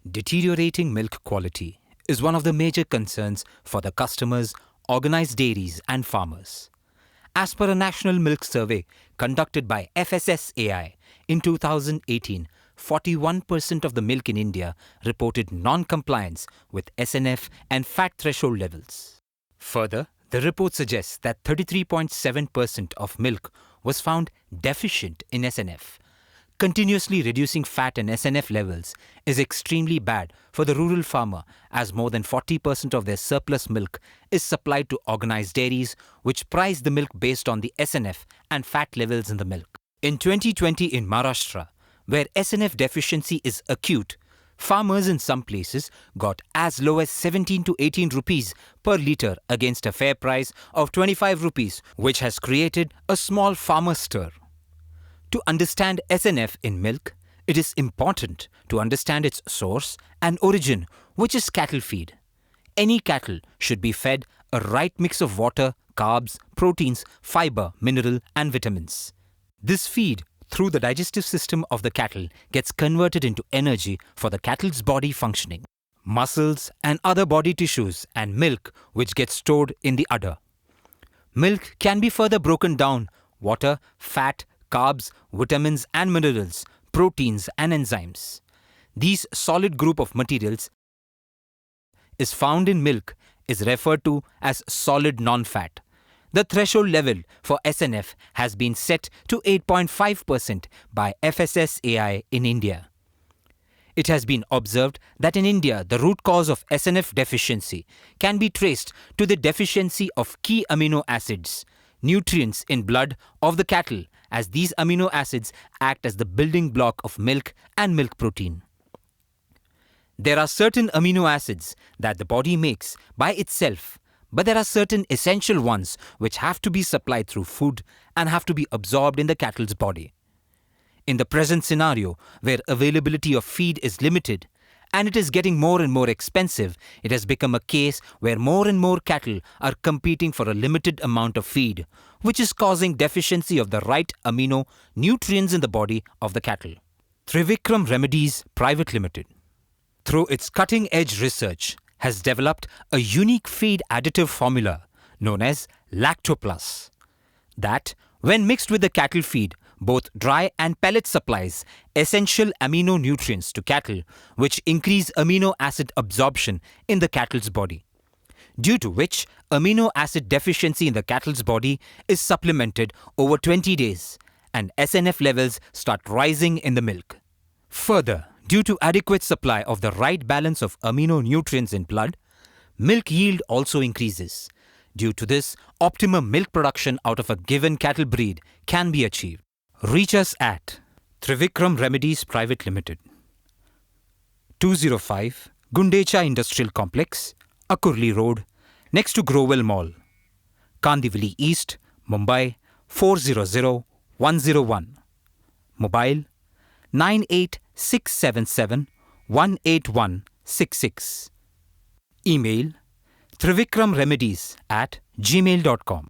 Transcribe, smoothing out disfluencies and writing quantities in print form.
Deteriorating milk quality is one of the major concerns for the customers, organized dairies and farmers. As per a national milk survey conducted by FSSAI in 2018, 41% of the milk in India reported non-compliance with SNF and fat threshold levels. Further, the report suggests that 33.7% of milk was found deficient in SNF. Continuously reducing fat and SNF levels is extremely bad for the rural farmer, as more than 40% of their surplus milk is supplied to organized dairies which price the milk based on the SNF and fat levels in the milk. In 2020 in Maharashtra, where SNF deficiency is acute, farmers in some places got as low as 17 to 18 rupees per litre against a fair price of 25 rupees, which has created a small farmer stir. To understand SNF in milk, it is important to understand its source and origin, which is cattle feed. Any cattle should be fed a right mix of water, carbs, proteins, fiber, mineral and vitamins. This feed through the digestive system of the cattle gets converted into energy for the cattle's body functioning, muscles and other body tissues, and milk which gets stored in the udder. Milk can be further broken down: water, fat, carbs, vitamins and minerals, proteins and enzymes. These solid group of materials is found in milk is referred to as solid non-fat. The threshold level for SNF has been set to 8.5% by FSSAI in India. It has been observed that in India, the root cause of SNF deficiency can be traced to the deficiency of key amino acids, nutrients in blood of the cattle, as these amino acids act as the building block of milk and milk protein. There are certain amino acids that the body makes by itself, but there are certain essential ones which have to be supplied through food and have to be absorbed in the cattle's body. In the present scenario, where availability of feed is limited and it is getting more and more expensive, it has become a case where more and more cattle are competing for a limited amount of feed, which is causing deficiency of the right amino nutrients in the body of the cattle. Trivikram Remedies Private Limited, through its cutting-edge research, has developed a unique feed additive formula known as Lactoplus that, when mixed with the cattle feed, both dry and pellet supplies essential amino nutrients to cattle, which increase amino acid absorption in the cattle's body, due to which amino acid deficiency in the cattle's body is supplemented over 20 days and SNF levels start rising in the milk. Further, due to adequate supply of the right balance of amino nutrients in blood, milk yield also increases. Due to this, optimum milk production out of a given cattle breed can be achieved. Reach us at Trivikram Remedies Private Limited, 205 Gundecha Industrial Complex, Akurli Road, next to Growell Mall, Kandivali East, Mumbai 400101. Mobile 98677 18166. Email trivikramremedies@gmail.com.